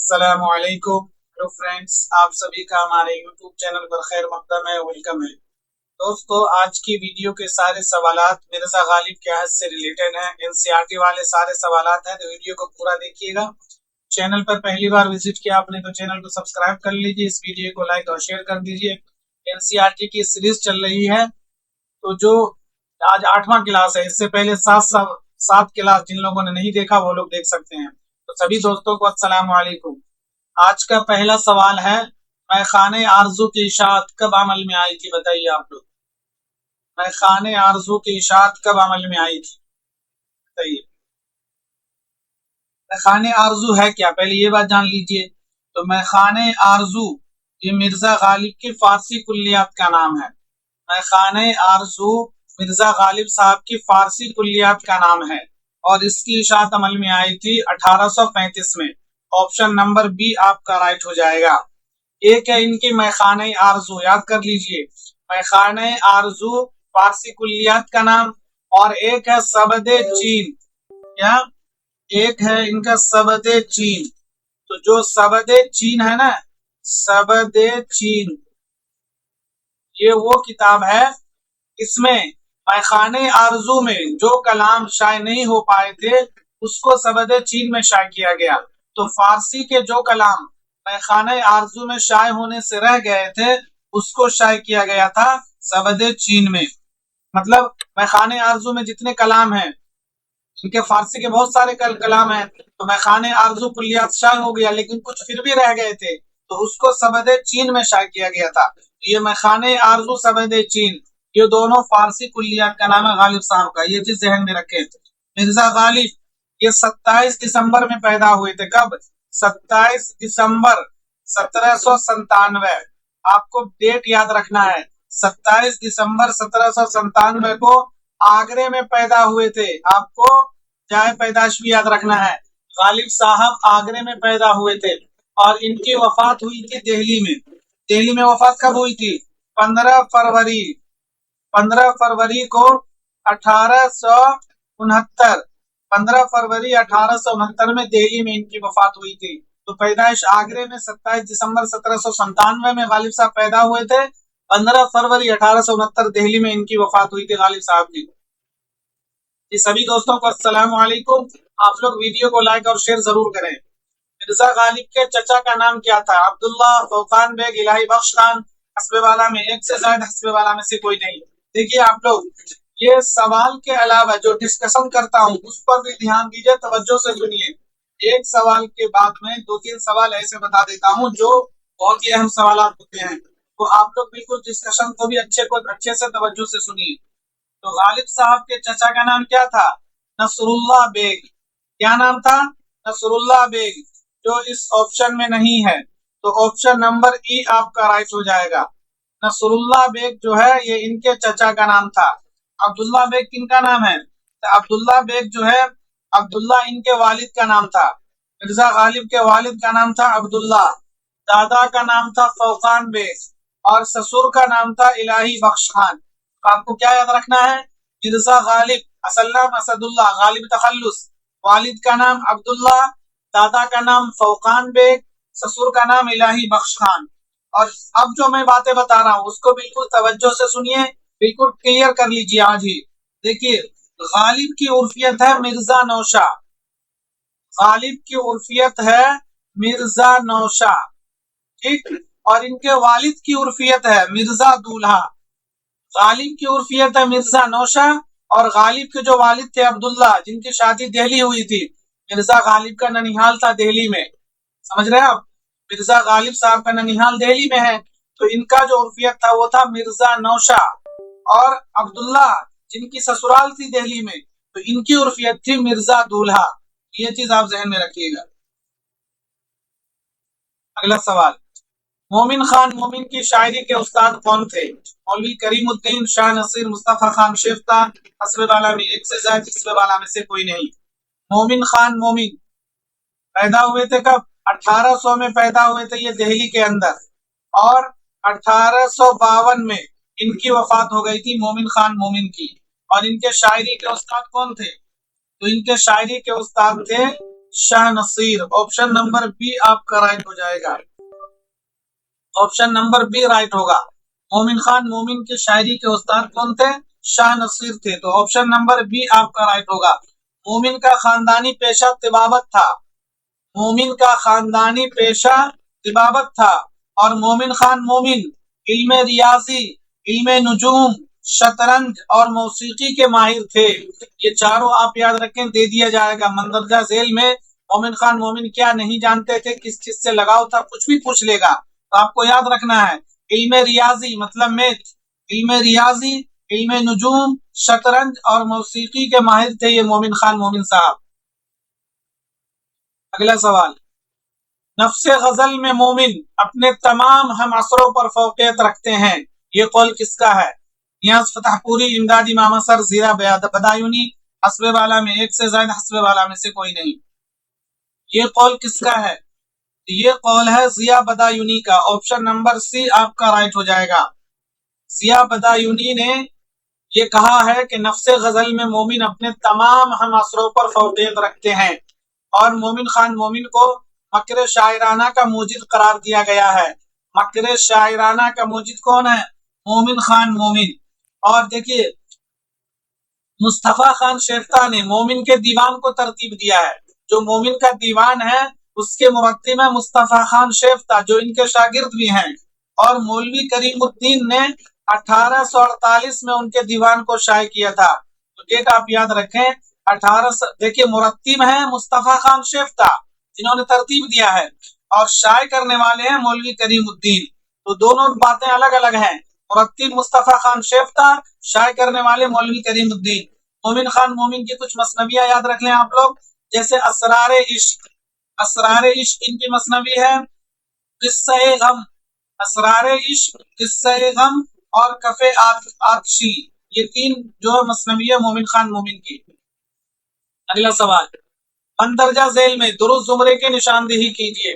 अस्सलामुअलैकुम। Hello friends, आप सभी का हमारे यूट्यूब चैनल पर खैर मकदम है, वेलकम है। दोस्तों, आज की वीडियो के सारे सवालात मिर्जा गालिब के हज से रिलेटेड हैं। एनसीईआरटी वाले सारे सवालात हैं, तो वीडियो को पूरा देखिएगा। चैनल पर पहली बार विजिट किया आपने तो चैनल को सब्सक्राइब कर लीजिए, इस वीडियो को लाइक और शेयर कर दीजिए। एनसीईआरटी की सीरीज चल रही है, तो जो आज 8वां क्लास है, इससे पहले सात क्लास जिन लोगों ने नहीं देखा वो लोग देख सकते हैं। तो सभी दोस्तों को अस्सलाम वालेकुम। आज का पहला सवाल है, मैं खाने आरजू की इशाअत कब अमल में आई थी? बताइए आप लोग, मैं खाने आरजू की इशाअत कब अमल में आई थी? बताइए। मैं खाने आरजू है क्या, पहले ये बात जान लीजिए। तो मैं खाने आरजू ये मिर्जा गालिब की फारसी कुल्लियात का नाम है। मैं खाने आरजू मिर्जा गालिब साहब की फारसी कुल्लियात का नाम है और इसकी इशाअत अमल में आई थी 1835 में। ऑप्शन नंबर बी आपका राइट हो जाएगा। एक है इनकी मैखाने आरजू, याद कर लीजिए, मैखाने आरजू फारसी कुल्लियात का नाम, और एक है सबदे चीन। क्या? एक है इनका सबदे चीन। तो जो सबदे चीन है ना, सबदे चीन, ये वो किताब है, इसमें मैखाने आरजू में जो कलाम शाये नहीं हो पाए थे उसको सबदे चीन में शाये किया गया। तो फारसी के जो कलाम मैखाने आरजू में शाये होने से रह गए थे उसको शाये किया गया था सबदे चीन में। मतलब मैखाने आरजू में जितने कलाम हैं, इनके फारसी के बहुत सारे कलाम हैं, तो मैखाने आरजू कुल्लियात शाये हो गया, लेकिन कुछ फिर भी रह गए थे तो उसको सबदे चीन में शाये किया गया था। ये मैखाने आरजू सबदे चीन, ये दोनों फारसी कुल्लियात का नाम है गालिब साहब का, ये चीज ध्यान में रखें। मिर्जा गालिब ये 27 दिसंबर में पैदा हुए थे। कब? 27 दिसंबर 1797। आपको डेट याद रखना है, 27 दिसंबर 1797 को आगरे में पैदा हुए थे। आपको जाए पैदाश भी याद रखना है। गालिब साहब आगरे में पैदा हुए थे और इनकी वफात हुई थी दिल्ली में। दिल्ली में वफात कब हुई थी? 15 फरवरी 15 फरवरी को 1869, 15 फरवरी 1869 में दिल्ली में इनकी वफात हुई थी। तो पैदाइश आगरे में 27 दिसंबर 1797 में गालिब साहब पैदा हुए थे। 15 फरवरी 1869 दिल्ली में इनकी वफात हुई थी गालिब साहब की। सभी दोस्तों को अस्सलाम वालेकुम। आप लोग वीडियो को लाइक और शेयर जरूर करें। मिर्जा गालिब के चचा का नाम क्या था? अब्दुल्ला, फौकान बेग, इलाही बख्श खान। हस्बे वाला में एक से ज्यादा, हस्बे वाला में से कोई नहीं। देखिए आप लोग, ये सवाल के अलावा जो डिस्कशन करता हूँ उस पर भी ध्यान दीजिए, तवज्जो से सुनिए। एक सवाल के बाद में 2-3 सवाल ऐसे बता देता हूँ जो बहुत ही अहम सवाल होते हैं, तो आप लोग बिल्कुल डिस्कशन को भी अच्छे से तवज्जो से सुनिए। तो गालिब साहब के चचा का नाम क्या था? नसरुल्लाह बेग। क्या नाम था? नसरुल्लाह बेग, जो इस ऑप्शन में नहीं है। तो ऑप्शन नंबर ई आपका राइट हो जाएगा। नसरुल्लाह बेग जो है ये इनके चचा का नाम था। अब्दुल्ला बेग किनका नाम है? तो अब्दुल्ला बेग जो है, अब्दुल्ला इनके वालिद का नाम था। मिर्जा गालिब के वालिद का नाम था अब्दुल्ला, दादा का नाम था फौकान बेग और ससुर का नाम था इलाही बख्श खान। तो आपको क्या याद रखना है? मिर्जा गालिब असल नाम असदुल्ला, गालिब तखल्लुस, वालिद का नाम अब्दुल्ला, दादा का नाम फौकान बेग, ससुर का नाम इलाही बख्श खान। और अब जो मैं बातें बता रहा हूँ उसको बिल्कुल तवज्जो से सुनिए, बिल्कुल क्लियर कर लीजिए आज ही। देखिए, गालिब की उर्फियत है मिर्जा नौशा। गालिब की उर्फियत है मिर्जा नौशा, ठीक। और इनके वालिद की उर्फियत है मिर्जा दूल्हा। गालिब की उर्फियत है मिर्जा नौशा और गालिब के जो वालिद थे अब्दुल्ला, जिनकी शादी दिल्ली हुई थी। मिर्जा गालिब का ननिहाल था दिल्ली में, समझ रहे हैं आप? मिर्जा गालिब साहब का ननिहाल दिल्ली में है, तो इनका जो उर्फियत था वो था मिर्जा नौशा। और अब्दुल्ला जिनकी ससुराल थी दिल्ली में, तो इनकी उर्फियत थी मिर्जा दूल्हा। ये चीज आप जहन में रखिएगा। अगला सवाल, मोमिन खान मोमिन की शायरी के उस्ताद कौन थे? मौलवी करीमुद्दीन, शाह नसीर, मुस्तफा खान शेफ्ता। हस्बे वाला में एक से ज्यादा, हस्बे वाला में से कोई नहीं। मोमिन खान मोमिन पैदा हुए थे कब? 1800 में पैदा हुए थे ये दिल्ली के अंदर, और 1852 में इनकी वफात हो गई थी मोमिन खान मोमिन की। और इनके शायरी के उस्ताद कौन थे? तो इनके शायरी के उस्ताद थे Shah Naseer. Option number B आपका राइट हो जाएगा। ऑप्शन नंबर बी राइट होगा। मोमिन खान मोमिन की शायरी के उस्ताद कौन थे? शाह नसीर थे। तो ऑप्शन नंबर बी आपका राइट होगा। मोमिन का खानदानी पेशा तिबावत था। मोमिन का खानदानी पेशा तिबावत था। और मोमिन खान मोमिन इल्मे रियाजी, इल्मे नुजूम, शतरंज और मौसीकी के माहिर थे। ये चारों आप याद रखें, दे दिया जाएगा मंदरजा झेल में। मोमिन खान मोमिन क्या नहीं जानते थे, किस चीज से लगाव था, कुछ भी पूछ लेगा। तो आपको याद रखना है इल्मे रियाजी मतलब मैथ, इल्मे रियाजी, इल्मे नुजूम, शतरंज और मौसीकी के माहिर थे ये मोमिन खान मोमिन साहब। अगला सवाल, नफ्से गजल में मोमिन अपने तमाम हम असरों पर फौकियत रखते हैं, ये कौल किसका है? नियाज फतहपुरी, इमदादी मामासर, जीरा बदायूनी, हस्बे वाला में एक से ज्यादा, हस्बे वाला में से कोई नहीं। ये कौल किसका है? ये कौल है जिया बदायूनी का। ऑप्शन नंबर सी आपका राइट हो जाएगा। जिया बदायूनी ने ये कहा है कि नफ्से गजल में मोमिन अपने तमाम हम असरों पर फौकियत रखते हैं और मोमिन खान मोमिन को मकर शायराना का मूजिद करार दिया गया है। मकर शायराना का मूजिद कौन है? मोमिन खान मोमिन। और देखिए, मुस्तफा खान शेफ्ता ने मोमिन के दीवान को तरतीब दिया है। जो मोमिन का दीवान है उसके मुरत्तिब है मुस्तफा खान शेफ्ता, जो इनके शागिर्द भी हैं। और मौलवी करीमुद्दीन ने 1848 में उनके दीवान को शाये किया था। तो डेट आप याद रखें 18। देखिए, मुरत्तिब है मुस्तफा खान शेफ्ता जिन्होंने तरतीब दिया है, और शाये करने वाले हैं मौलवी करीमुद्दीन। तो दोनों बातें अलग अलग हैं। मुरत्तिब मुस्तफा खान शेफ्ता, शाये करने वाले मौलवी करीमुद्दीन। मोमिन खान मोमिन की कुछ मसनवियां याद रख लें आप लोग, जैसे असरारे इश्क, असरारे इश्क इनकी मसनवी है। किस्से गम, असरारे इश्क, किस्से गम और कफे आतशी, ये तीन जो है मसनवी है मोमिन खान मोमिन की। अगला सवाल, मंदरजा झेल में दुरुस्त जुमरे की निशानदेही कीजिए।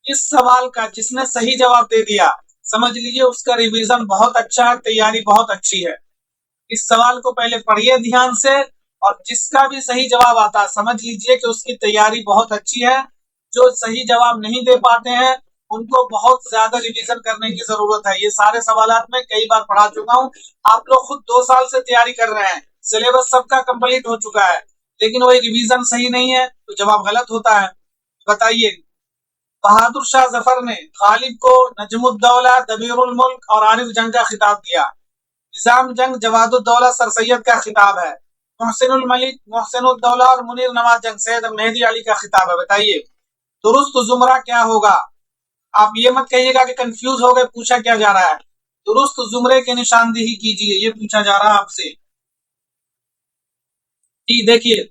इस सवाल का जिसने सही जवाब दे दिया समझ लीजिए उसका रिवीजन बहुत अच्छा है, तैयारी बहुत अच्छी है। इस सवाल को पहले पढ़िए ध्यान से, और जिसका भी सही जवाब आता है समझ लीजिए कि उसकी तैयारी बहुत अच्छी है। जो सही जवाब नहीं दे पाते हैं उनको बहुत ज्यादा रिवीजन करने की जरूरत है। ये सारे सवालात मैं कई बार पढ़ा चुका हूँ। आप लोग खुद 2 साल से तैयारी कर रहे हैं, सिलेबस सबका कंप्लीट हो चुका है, लेकिन वही रिवीजन सही नहीं है तो जवाब गलत होता है। बताइए, बहादुर शाह जफर ने गालिब को नजमुद्दौला, दबीरुल मुल्क और आरिफ जंग का खिताब दिया। निजाम जंग जवादुद्दौला सर सैयद का खिताब है। मोहसिनुल मलिक, मोहसिनुद्दौला और मुनीर नवाज जंग सैयद मेहदी अली का खिताब है। बताइए दुरुस्त जुमरा क्या होगा? आप ये मत कहिएगा कि कंफ्यूज हो गए, पूछा क्या जा रहा है। दुरुस्त जुमरे की निशानदेही कीजिए, ये पूछा जा रहा है आपसे। जी देखिए,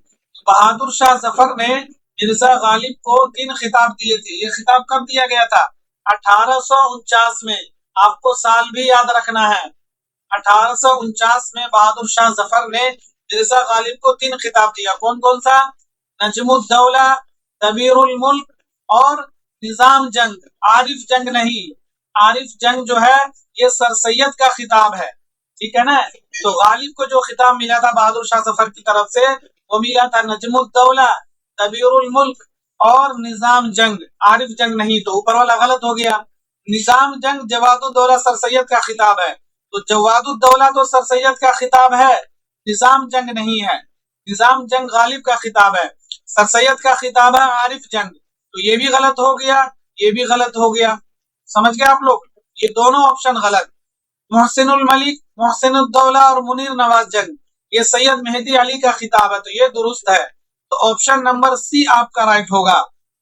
बहादुर शाह जफर ने मिर्जा गालिब को 3 खिताब दिए थे। ये खिताब कब दिया गया था? 1849 में। आपको साल भी याद रखना है। 1849 में बहादुर शाह जफर ने मिर्जा गालिब को 3 खिताब दिया। कौन कौन सा? नजमुद्दौला, दबीरुल मुल्क और निजाम जंग। आरिफ जंग नहीं, आरिफ जंग जो है ये सर सैयद का खिताब है, ठीक है ना। तो गालिब को जो खिताब मिला था बहादुर शाह जफर की तरफ से वो मिला था नजमुद्दौला, दबीरुल मुल्क और निजाम जंग, आरिफ जंग नहीं। तो ऊपर वाला गलत हो गया। निजाम जंग जवादुद्दौला सर सैयद का खिताब है, तो जवादुद्दौला तो सर सैयद का खिताब है, निजाम जंग नहीं है। निजाम जंग गालिब का खिताब है, सर सैयद का खिताब है आरिफ जंग। तो ये भी गलत हो गया, ये भी गलत हो गया। समझ गए आप लोग? ये दोनों ऑप्शन गलत। मोहसिनुल मलिक, मोहसिनुद्दौला और मुनीर नवाज जंग ये सैयद मेहदी अली का खिताब है, तो ये दुरुस्त है। तो ऑप्शन नंबर सी आपका राइट होगा।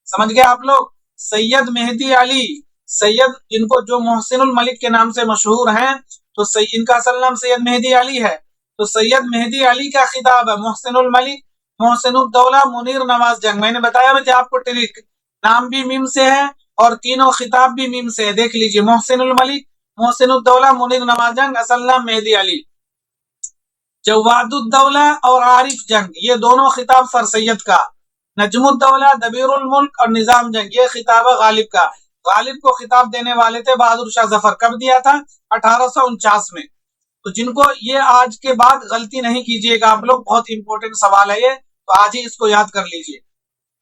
समझ गए आप लोग? सैयद मेहदी अली, सैयद इनको जो मोहसिनुल मलिक के नाम से मशहूर हैं, तो इनका असल नाम सैयद मेहदी अली है। तो सैयद मेहदी अली का खिताब है मोहसिनुल मलिक, मोहसिनुद्दौला, मुनीर नवाज जंग। मैंने बताया मुझे आपको ट्रिक, नाम भी मीम से है और तीनों खिताब भी मीम से है। देख लीजिए, मोहसिनुल मलिक, मोहसिनुद्दौला, मुनीर नवाज जंग, असल नाम मेहदी अली। जवादुद्दौला और आरिफ जंग ये दोनों खिताब सर सैयद का। नजमुद्दौला, दबीरुल मुल्क और निजाम जंग ये खिताब है गालिब का। गालिब को खिताब देने वाले थे बहादुर शाह जफर। कब दिया था? 1849 में। तो जिनको ये आज के बाद गलती नहीं कीजिएगा आप लोग, बहुत इंपॉर्टेंट सवाल है ये, तो आज ही इसको याद कर लीजिए।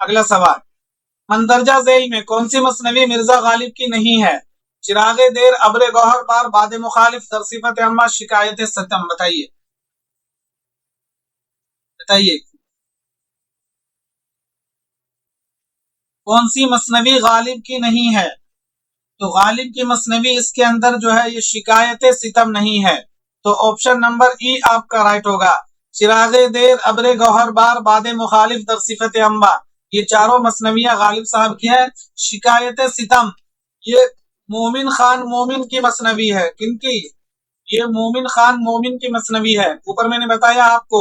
अगला सवाल, मंदरजा झैल में कौन सी मसनवी मिर्जा गालिब की नहीं है? चिरागे देर, अब्रे गौहर बार, बाद मुखालिफ, दरसिफत अम्मा, शिकायत सतम। बताइए बताइए कौन सी मसनवी गालिब की नहीं है? तो गालिब की मसनवी इसके अंदर जो है ये शिकायत सितम नहीं है, तो ऑप्शन नंबर ई आपका राइट होगा। चिरागे देर, अब्रे गौहर बार, बाद मुखालिफ, दरसिफत अम्बा, ये चारों मसनवियां गालिब साहब की है। शिकायत सितम ये मोमिन खान मोमिन की मसनवी है। किनकी? ये मोमिन खान मोमिन की मसनवी है। ऊपर मैंने बताया आपको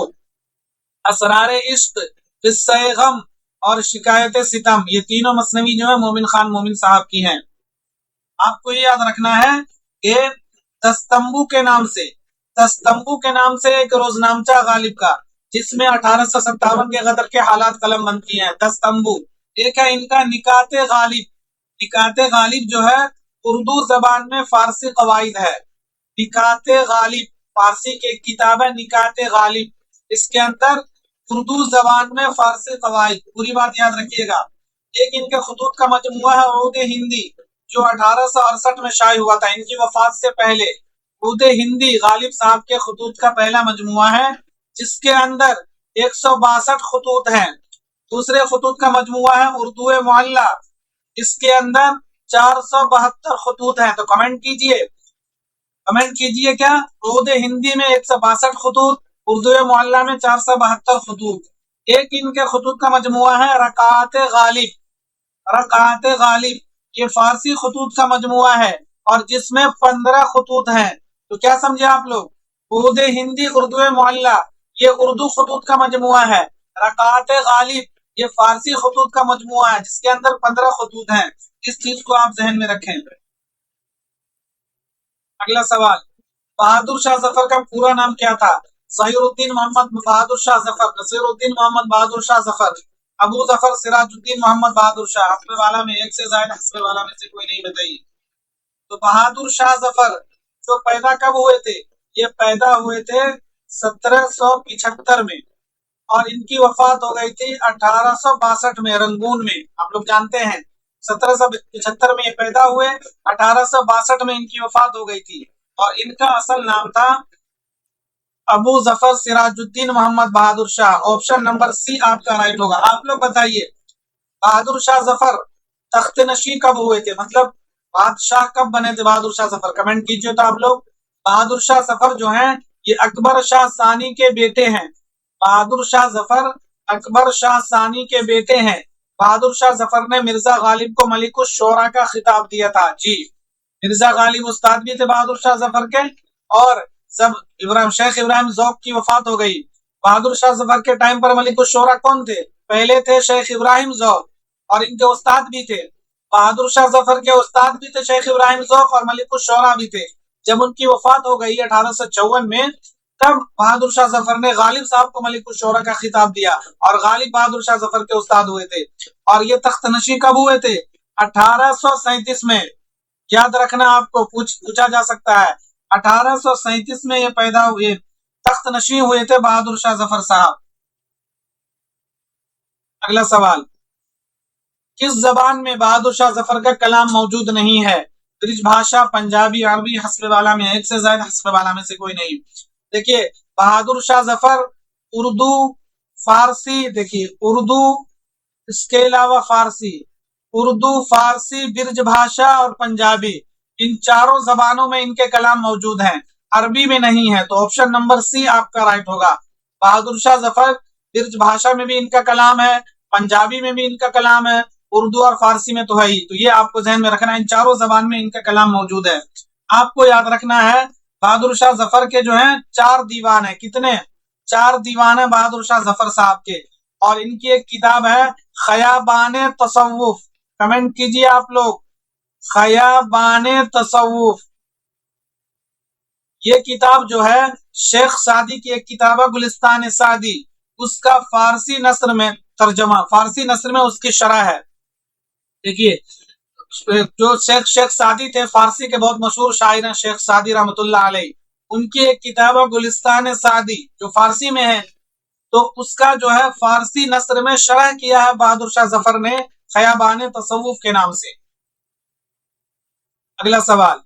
असरारे इश्क, किस्से गम और शिकायत सितम, ये तीनों मसनवी जो है मोमिन खान मोमिन साहब की हैं। आपको ये याद रखना है कि तस्तंबू के नाम से एक रोजनामचा गालिब का, जिसमें 1857 के गदर के हालात कलम बंद किए हैं। तस्तंबू एक है इनका निकाते गालिब जो है उर्दू जबान में फारसी कवायद है। निकाते गालिब फारसी की एक किताब है, निकाते गालिब, इसके अंदर उर्दू जबान में फारसी कवायद, पूरी बात याद रखिएगा। एक इनके खुतूत का मजमुआ है उर्दू हिंदी, जो 1868 में शाये हुआ था, इनकी वफात से पहले। उर्दू हिंदी गालिब साहब के खुतूत का पहला मजमुआ है, जिसके अंदर 162 खुतूत हैं। दूसरे खुतूत का मजमुआ है उर्दू मुअल्ला, इसके अंदर 472 खुतूत हैं। तो कमेंट कीजिए क्या? उर्दू हिंदी में 162 खुतूत, उर्दू मुअल्ला में 472 खुतूत। एक इनके खुतूत का मजमुआ है रकात गालिब, ये फारसी खुतूत का मजमुआ है और जिसमें 15 खुतूत हैं। तो क्या समझे आप लोग? उर्दू हिंदी, उर्दू मुअल्ला, ये उर्दू खुतूत का मजमुआ है। रकात गालिब ये फारसी खुतूत का मजमुआ है, जिसके अंदर 15 खुतूत हैं। इस चीज को आप जहन में रखें। अगला सवाल, बहादुर शाह जफर का पूरा नाम क्या था? ज़हीरुद्दीन मोहम्मद बहादुर शाह जफर, नसीरुद्दीन मोहम्मद बहादुर शाह जफर, अबू जफर, सिराजुद्दीन मोहम्मद बहादुर शाह। हस्बे वाला में एक से ज्यादा हस्बे वाला में से कोई नहीं बताइए। तो बहादुर शाह जफर जो पैदा कब हुए थे? ये पैदा हुए थे 1775 में और इनकी वफात हो गई थी 1862 में रंगून में। आप लोग जानते हैं 1775 में ये पैदा हुए, 1862 में इनकी वफात हो गई थी और इनका असल नाम था अबू जफर सिराजुद्दीन मोहम्मद बहादुर शाह। ऑप्शन नंबर सी आपका राइट होगा। आप लोग बताइए बहादुर शाह जफर तख्त नशी कब हुए थे? मतलब बादशाह कब बने थे बहादुर शाह जफर? कमेंट कीजिए तो आप लोग। बहादुर शाह जफर जो हैं ये अकबर शाह सानी के बेटे हैं। बहादुर शाह जफर अकबर शाह सानी के बेटे हैं। बहादुर शाह जफर ने मिर्जा गालिब को मलिकुश शोरा का खिताब दिया था। जी, मिर्जा गालिब उस्ताद भी थे बहादुर शाह जफर के, और जब शेख इब्राहिम ज़ौक़ की वफात हो गई, बहादुर शाह जफर के टाइम पर मलिकुश शोरा कौन थे? पहले थे शेख इब्राहिम ज़ौक़ और इनके उस्ताद भी थे। बहादुर शाह जफर के उस्ताद भी थे शेख इब्राहिम ज़ौक़ और मलिकुश शोरा भी थे। जब उनकी वफात हो गई 1854 में, तब बहादुर शाह जफर ने गालिब साहब को मलिकुश शोरा का खिताब दिया और गालिब बहादुर शाह जफर के उस्ताद हुए थे। और ये तख्त नशी कब हुए थे? 1837 में। याद रखना, आपको पूछा जा सकता है। 1837 में ये पैदा हुए, तख्त नशी हुए थे बहादुर शाह जफर साहब। अगला सवाल, किस जबान में बहादुर शाह जफर का कलाम मौजूद नहीं है? ब्रिज भाषा, पंजाबी, अरबी, हस्बे वाला में एक से ज्यादा हस्बे वाला में से कोई नहीं। देखिए बहादुर शाह जफर उर्दू, फारसी, देखिए उर्दू, इसके अलावा उर्दू, फारसी, ब्रिज भाषा और पंजाबी, इन चारों जबानों में इनके कलाम मौजूद हैं। अरबी में नहीं है, तो ऑप्शन नंबर सी आपका राइट होगा। बहादुर शाह जफर ब्रिज भाषा में भी इनका कलाम है, पंजाबी में भी इनका कलाम है, उर्दू और फारसी में तो है ही। तो ये आपको ध्यान में रखना है, इन चारों जबान में इनका कलाम मौजूद है। आपको याद रखना है बहादुर शाह जफर के जो है 4 दीवान है। कितने? 4 दीवान है बहादुर शाह जफर साहब के। और इनकी एक किताब है खयाबाने तसव्वुफ। कमेंट कीजिए आप लोग, खयाबाने तसव्वुफ। ये किताब जो है शेख सादी की एक किताब है गुलिस्तान सादी, उसका फारसी नस्र में तर्जमा, फारसी नस्र में उसकी शरह है। देखिए जो शेख सादी थे, फारसी के बहुत मशहूर शायर हैं शेख सादी रहमतुल्लाह अलैह, उनकी एक किताब है गुलिस्तान सादी जो फारसी में है। तो उसका जो है फारसी नस्र में शरह किया है बहादुर शाह जफर ने खयाबान तसव्वुफ के नाम से। अगला सवाल,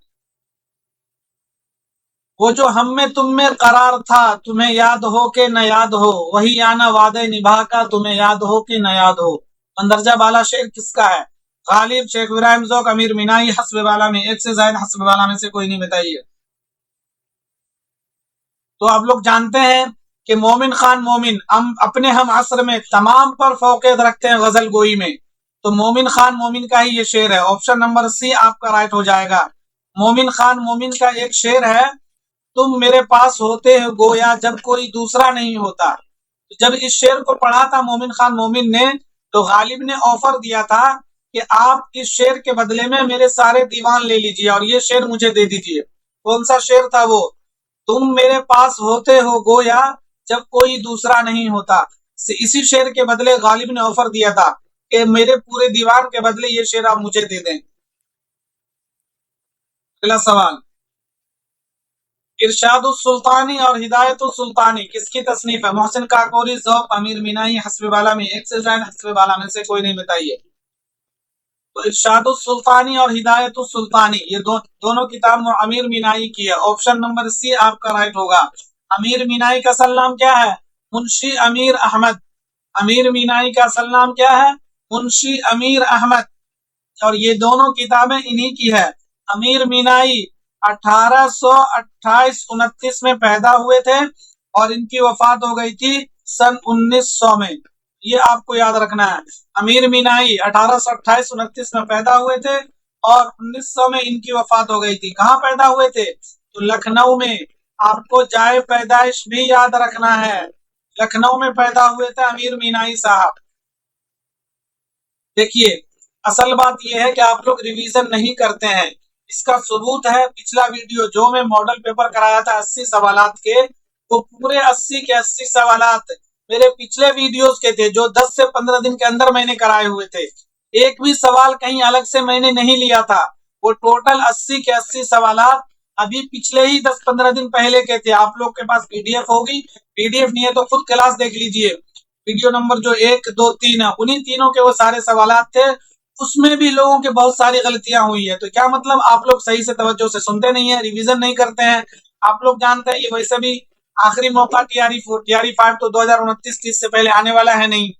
वो जो हम में तुम में करार था, तुम्हें याद हो कि न याद हो, वही आना वादे निभा का, तुम्हें याद हो कि न याद हो। मंदरजा बाला शेर किसका है? गालिब, शेख इब्राहिम ज़ौक, अमीर मीनाई, हस्ब बाला में एक से ज्यादा हस्ब बाला में से कोई नहीं, बताइए। तो आप लोग जानते हैं कि मोमिन खान मोमिन हम असर में तमाम पर फौकियत रखते हैं गजल गोई में। तो मोमिन खान मोमिन का ही ये शेर है। ऑप्शन नंबर सी आपका राइट हो जाएगा। मोमिन खान मोमिन का एक शेर है, तुम मेरे पास होते हो गोया जब कोई दूसरा नहीं होता। तो जब इस शेर को पढ़ा था मोमिन खान मोमिन ने, तो गालिब ने ऑफर दिया था कि आप इस शेर के बदले में मेरे सारे दीवान ले लीजिए और ये शेर मुझे दे दीजिए। कौन सा शेर था वो? तुम मेरे पास होते हो गोया जब कोई दूसरा नहीं होता। इसी शेर के बदले गालिब ने ऑफर दिया था कि मेरे पूरे दीवान के बदले ये शेर आप मुझे दे दें। अगला सवाल, इरशादुस सुल्तानी और हिदायतुस सुल्तानी किसकी तसनीफ है? मोहसिन काकोरी, ज़ौक़, अमीर मीनाई, हस्ब बाला में एक से ज्यादा हस्ब बाला में से कोई नहीं, बताइए। तो इरशादुस सुल्तानी और हिदायतुस सुल्तानी ये दोनों किताब अमीर मीनाई की है। ऑप्शन नंबर सी आपका राइट होगा। अमीर मीनाई का असल नाम क्या है? मुंशी अमीर अहमद। अमीर मीनाई का असल नाम क्या है? मुंशी अमीर अहमद। और ये दोनों किताबें इन्हीं की है। अमीर मीनाई 1828-29 में पैदा हुए थे और इनकी वफात हो गई थी सन 1900 में। ये आपको याद रखना है। अमीर मीनाई 1828-29 में पैदा हुए थे और 1900 में इनकी वफात हो गई थी। कहाँ पैदा हुए थे? तो लखनऊ में। आपको जाए पैदाइश भी याद रखना है। लखनऊ में पैदा हुए थे अमीर मीनाई साहब। देखिए, असल बात यह है कि आप लोग रिवीजन नहीं करते हैं। इसका सबूत है पिछला वीडियो जो मैं मॉडल पेपर कराया था 80 सवालात के, वो पूरे 80 के 80 सवालात मेरे पिछले वीडियोस के थे जो 10 से 15 दिन के अंदर मैंने कराए हुए थे। एक भी सवाल कहीं अलग से मैंने नहीं लिया था। वो टोटल 80 के 80 सवालात अभी पिछले ही 10-15 दिन पहले के थे। आप लोग के पास पीडीएफ होगी, पीडीएफ नहीं है तो खुद क्लास देख लीजिए। वीडियो नंबर जो 1, 2, 3 है, उन्हीं तीनों के वो सारे सवालात थे। उसमें भी लोगों के बहुत सारी गलतियां हुई है। तो क्या मतलब, आप लोग सही से तवज्जो से सुनते नहीं है, रिवीजन नहीं करते हैं। आप लोग जानते हैं ये वैसे भी आखिरी मौका टीआरई 5 तो 2029-30 से पहले आने वाला है नहीं।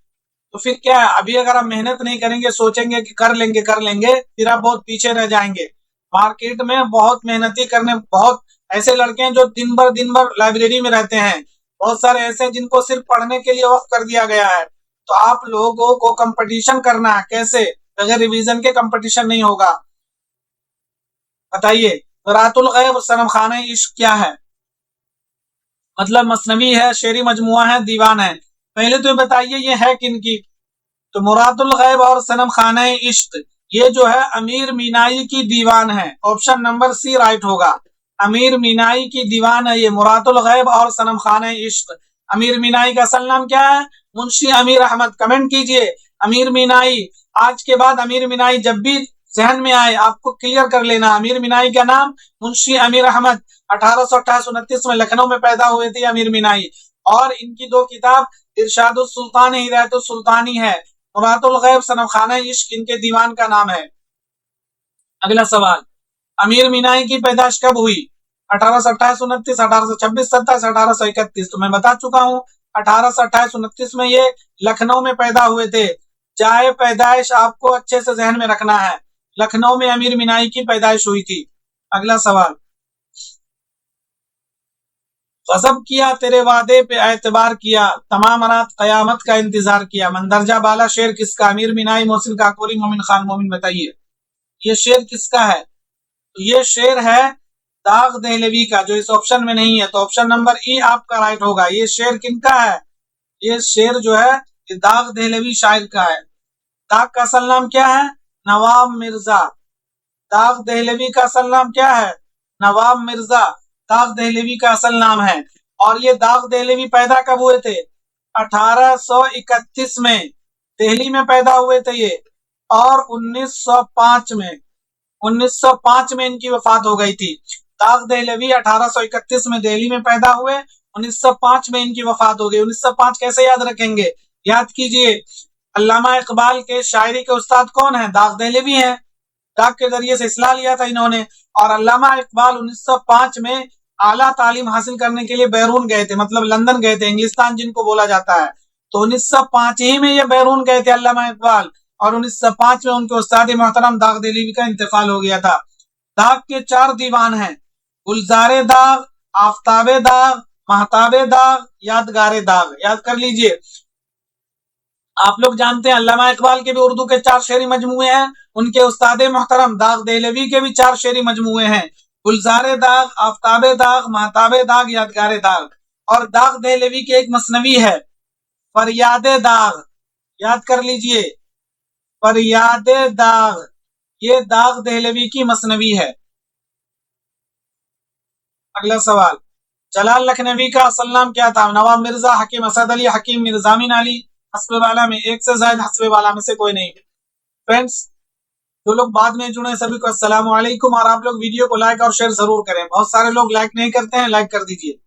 तो फिर क्या है, अभी अगर आप मेहनत नहीं करेंगे, सोचेंगे कि कर लेंगे, फिर आप बहुत पीछे रह जाएंगे। मार्केट में बहुत मेहनती करने बहुत ऐसे लड़के हैं जो दिन भर लाइब्रेरी में रहते हैं। बहुत सारे ऐसे हैं जिनको सिर्फ पढ़ने के लिए वक्त कर दिया गया है। तो आप लोगों को कंपटीशन करना है कैसे, अगर रिवीजन के कंपटीशन नहीं होगा। बताइए, रातुल गैब सनम खाने इश्क क्या है? मतलब मसनवी है, शेरी मजमुआ है, दीवान है। पहले तो बताइए ये है किनकी? तो मुरादुल गैब और सनम खाना इश्क ये जो है अमीर मीनाई की दीवान है। ऑप्शन नंबर सी राइट होगा। अमीर मीनाई की दीवान है ये मुरादुल गैब और सनम खाना इश्क। अमीर मीनाई का असल नाम क्या है? मुंशी अमीर अहमद। कमेंट कीजिए अमीर मीनाई। आज के बाद अमीर मीनाई जब भी जहन में आए आपको क्लियर कर लेना। अमीर मीनाई का नाम मुंशी अमीर अहमद। 1828-29 में लखनऊ में पैदा हुए थे अमीर मीनाई। और इनकी दो किताब इरशादुस सुल्तानी, हिदायतुस सुल्तानी है। मुरादुल गैब सनम खाना इश्क इनके दीवान का नाम है। अगला सवाल, अमीर मीनाई की पैदाइश कब हुई? 1828-29, 1826, 27, 1831। तो मैं बता चुका हूँ 1828-29 में ये लखनऊ में पैदा हुए थे। जाए पैदाइश आपको अच्छे से जहन में रखना है। लखनऊ में अमीर मीनाई की पैदाइश हुई थी। अगला सवाल, गजब किया तेरे वादे पे एतबार किया, तमाम रात कयामत का इंतजार किया। मंदरजा बाला शेर किसका? अमीर मीनाई, मोहसिन काकोरी, मोमिन खान मोमिन। बताइए ये शेर किसका है? तो ये शेर है दाग दहलवी का, जो इस ऑप्शन में नहीं है। तो ऑप्शन नंबर ई आपका राइट होगा। ये शेर किनका है? ये शेर जो है ये दाग दहलवी शायर का है। दाग का असल नाम क्या है? नवाब मिर्जा। दाग दहलवी का असल नाम क्या है? नवाब मिर्जा दाग दहलवी का असल नाम है। और ये दाग दहलवी पैदा कब हुए थे? 1831 में दिल्ली में पैदा हुए थे ये। और 1905 में इनकी वफात हो गई थी। दाग दहलवी 1831 में दिल्ली में पैदा हुए, 1905 में इनकी वफात हो गई। 1905 कैसे याद रखेंगे? याद कीजिए, अल्लामा इकबाल के शायरी के उस्ताद कौन है? दाग दहलवी हैं। डाक के जरिए से इस्लाह लिया था इन्होंने। और अल्लामा इकबाल 1905 में आला तालीम हासिल करने के लिए बैरून गए थे, मतलब लंदन गए थे, इंग्लिस्तान जिनको बोला जाता है। तो 1905 ही में ये बैरून गए थे अल्लामा इकबाल, और 1905 में उनके उस्ताद मोहतरम दाग दहलवी का इंतकाल हो गया था। दाग के 4 दीवान हैं, गुलजारे दाग, आफ्ताबे दाग, महताबे दाग, यादगारे दाग। याद कर लीजिए। आप लोग जानते हैं अल्लामा इकबाल के भी उर्दू के 4 शेरी मजमुए हैं, उनके उस्ताद मोहतरम दाग दहलवी के भी 4 शेरी मजमुए हैं, गुलजारे दाग, आफ्ताबे दाग, महताबे दाग, यादगारे दाग। और दाग दहलवी की एक मसनवी है, फरियादे दाग। याद कर लीजिए, फरियादे दाग, ये दाग दहलवी की मसनवी है। अगला सवाल, जलाल लखनवी का असल नाम क्या था? नवाब मिर्जा, हकीम असद अली, हकीम मिर्जामिन अली। हस्बे वाला में एक से ज्यादा, हस्बे वाला में से कोई नहीं। फ्रेंड्स, जो लोग बाद में जुड़े सभी को अस्सलाम वालेकुम, और आप लोग वीडियो को लाइक और शेयर जरूर करें। बहुत सारे लोग लाइक नहीं करते हैं, लाइक कर दीजिए।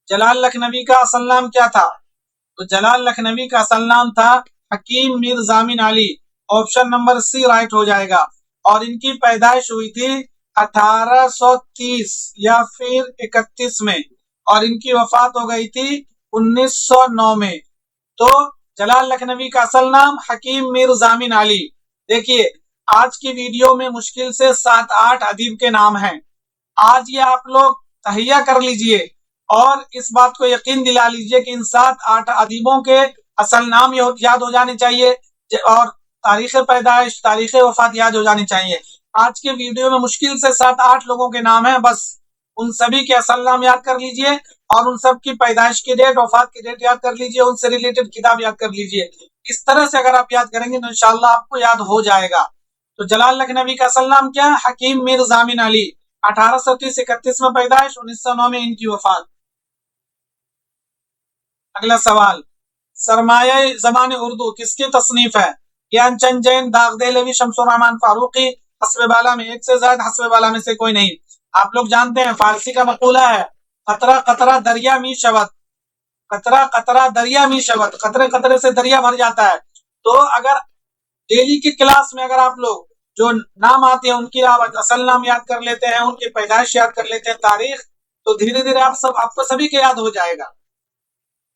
जलाल लखनवी का असल नाम क्या था? तो जलाल लखनवी का असल नाम था Hakim Mir Zamin Ali. Option number C right हो जाएगा। और इनकी पैदाइश हुई थी 1830 या फिर 31 में, और इनकी वफात हो गई थी 1909 में। तो जलाल लखनवी का असल नाम हकीम मीर जामिन अली। देखिए, आज की वीडियो में मुश्किल से 7-8 अदीब के नाम हैं। आज ये आप लोग तहिया कर लीजिए और इस बात को यकीन दिला लीजिए कि इन 7-8 अदीबों के असल नाम याद हो जाने चाहिए, और तारीख पैदाइश, तारीख वफात याद हो जानी चाहिए। आज के वीडियो में मुश्किल से 7-8 लोगों के नाम हैं, बस उन सभी के असल नाम याद कर लीजिए, और उन सब की पैदाइश की डेट, वफात की डेट याद कर लीजिए, उनसे रिलेटेड किताब याद कर लीजिए। इस तरह से अगर आप याद करेंगे तो इंशाल्लाह आपको याद हो जाएगा। तो जलाल लखनवी का असल नाम क्या? हकीम मीर जामिन अली। 1830-31 में पैदाइश, 1909 में इनकी वफात। अगला सवाल, सरमाया ज़बान उर्दू किसकी तसनीफ है? ज्ञानचंद जैन, दाग दहलवी, शमसुर रहमान फारूकी। हस्बे वाला में एक से ज्यादा, हस्बे वाला में से कोई नहीं। आप लोग जानते हैं फारसी का मकूला है, कतरा कतरा दरिया मी शवत। कतरा कतरा दरिया मी शवत, कतरे कतरे से दरिया भर जाता है। तो अगर डेली की क्लास में अगर आप लोग जो नाम आते हैं उनकी आप असल नाम याद कर लेते हैं, उनकी पैदाइश याद कर लेते हैं, तारीख, तो धीरे धीरे आपको सभी के याद हो जाएगा।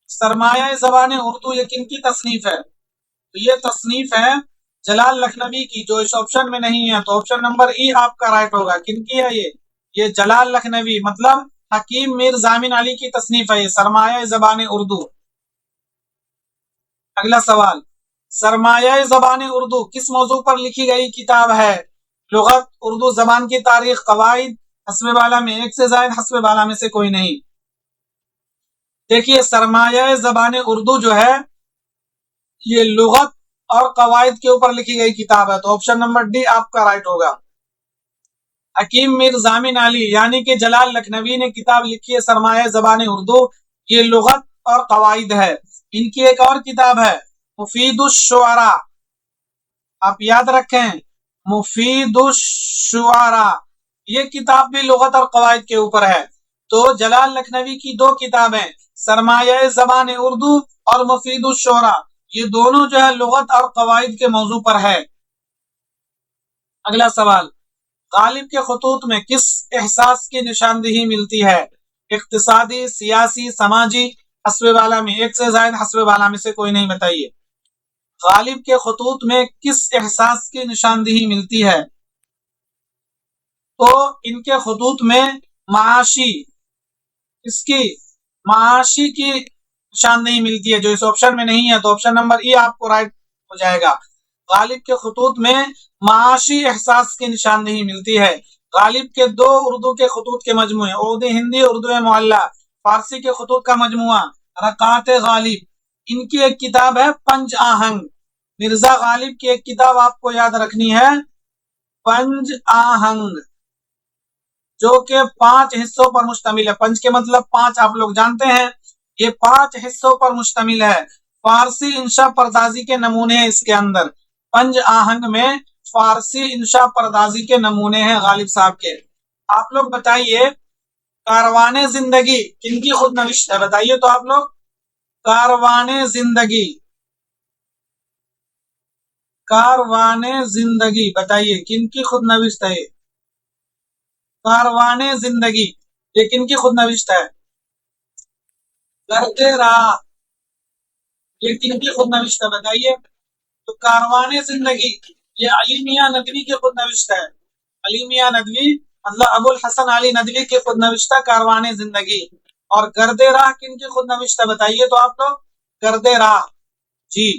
सरमाया ज़बान उर्दू ये किन की तसनीफ है? तो ये तसनीफ है जलाल लखनवी की, जो इस ऑप्शन में नहीं है। तो ऑप्शन नंबर ई आपका राइट होगा। किनकी है ये जलाल लखनवी, मतलब हकीम मीर जामिन अली की तसनीफ है ये सरमाया ज़बान उर्दू। अगला सवाल, सरमाया ज़बान उर्दू किस मौजू पर लिखी गई किताब है? लुगत, उर्दू जबान की तारीख, कवाइद। हस्बे वाला में एक से ज्यादा, हस्बे वाला में से कोई नहीं। देखिए, सरमाया ज़बान उर्दू जो है ये लुगत और कवायद के ऊपर लिखी गई किताब है। तो ऑप्शन नंबर डी आपका राइट होगा। हकीम मीर जामिन अली यानी कि जलाल लखनवी ने किताब लिखी है सरमाया ज़बान उर्दू, ये लुगत और कवायद है। इनकी एक और किताब है मुफीदुश शुआरा, आप याद रखें, मुफीदुश शुआरा, ये किताब भी लुगत और कवायद के ऊपर है। तो जलाल लखनवी की 2 किताबें, सरमाया ज़बान उर्दू और मुफीदुश शुआरा, ये दोनों जो है लुगत और कवायद के मौजू पर है। अगला सवाल, गालिब के खतूत में किस एहसास की निशानदेही मिलती है? इक्तिसादी, सियासी, समाजी। हस्बे वाला में एक से ज्यादा, हस्बे वाला में से कोई नहीं। बताइए, गालिब के खतूत में किस एहसास की निशानदेही मिलती है? तो इनके खतूत में माशी, इसकी माशी की निशानदेही मिलती है, जो इस ऑप्शन में नहीं है। तो ऑप्शन नंबर ई आपको राइट हो जाएगा। गालिब के खतूत में माशी एहसास की निशानदेही मिलती है। गालिब के 2 उर्दू के खतूत के मजमुए, उर्दू हिंदी, उर्दू मुअल्ला, फारसी के खतूत का मजमुआ रकात गालिब। इनकी एक किताब है पंज आहंग। मिर्जा गालिब की एक किताब आपको याद रखनी है, पंज आहंग, जो कि 5 हिस्सों पर मुश्तमिल है। पंज के मतलब 5, आप लोग जानते हैं, ये 5 हिस्सों पर मुश्तमिल है। फारसी इंशा परदाजी के नमूने हैं इसके अंदर। पंज आहंग में फारसी इंशा परदाजी के नमूने हैं गालिब साहब के। आप लोग बताइए, कारवाने जिंदगी किनकी खुद नविश्त है, बताइए तो आप लोग। कारवाने जिंदगी, कारवाने जिंदगी, बताइए किनकी खुद नविश्त है। कारवाने जिंदगी ये किनकी खुद नविश्त है। करते रहा ये किनकी खुद नविश्त है, बताइए। तो कारवाने जिंदगी ये अली मियां नदवी की खुद नविश्त है। अली मियां नदवी मतलब अबुल हसन अली नदवी की खुद नविश्त है कारवाने जिंदगी। और गर्दे राह किनकी खुद नविश्त है, बताइए तो आप लोग। गर्दे राह जी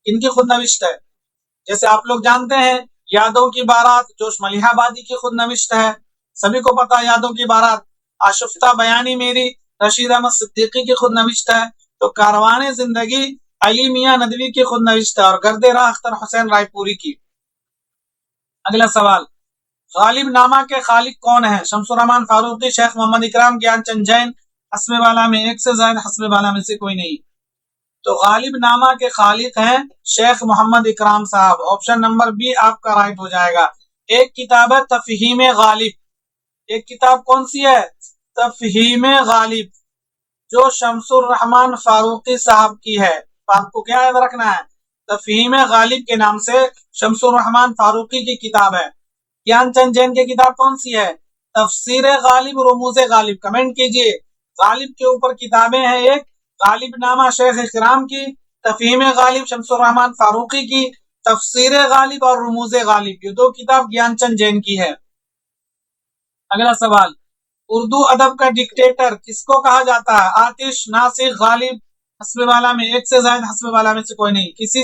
किनकी खुद नविश्त है। जैसे आप लोग जानते हैं यादों की बारात जोश मलिहाबादी की खुद नविश्त है, सभी को पता है यादों की बारात। आशुफ्ता बयानी मेरी रशीद अहमद सिद्दीकी की खुद नविश्त है। तो कारवाने जिंदगी अली मियां नदवी की खुद नविश्त है और गर्दे राह अख्तर हुसैन रायपुरी की। अगला सवाल, गालिब नामा के खालिक कौन है। शमसुर रहमान फारूकी, शेख मोहम्मद इकराम, ज्ञानचंद जैन, हस्बे वाला में एक से ज्यादा, हस्बे वाला में से कोई नहीं। तो गालिब नामा के खालिक हैं शेख मोहम्मद इकराम साहब। ऑप्शन नंबर बी आपका राइट हो जाएगा। एक किताब है तफहीम गालिब, एक किताब कौन सी है, तफहीम गालिब, जो शमसुर रहमान फारूकी साहब की है। तो आपको क्या याद रखना है, तफहीम गालिब के नाम से शमसुर रहमान फारूकी की किताब है। ज्ञानचंद जैन की किताब कौन सी है, तफसीर गालिब रुमूज़े गालिब। कमेंट कीजिए, गालिब के ऊपर किताबें हैं, एक गालिब नामा शेख इकराम की, तफहीम गालिब शमसुर रहमान फारूकी की, तफसीर गालिब और रुमूज़े गालिब, ये दो किताब ज्ञानचंद जैन की है। अगला सवाल, उर्दू अदब का डिक्टेटर किसको कहा जाता है। आतिश, नासिर, गालिब, हस्बे वाला में एक से ज्यादा, हस्बे वाला में से कोई नहीं। किसी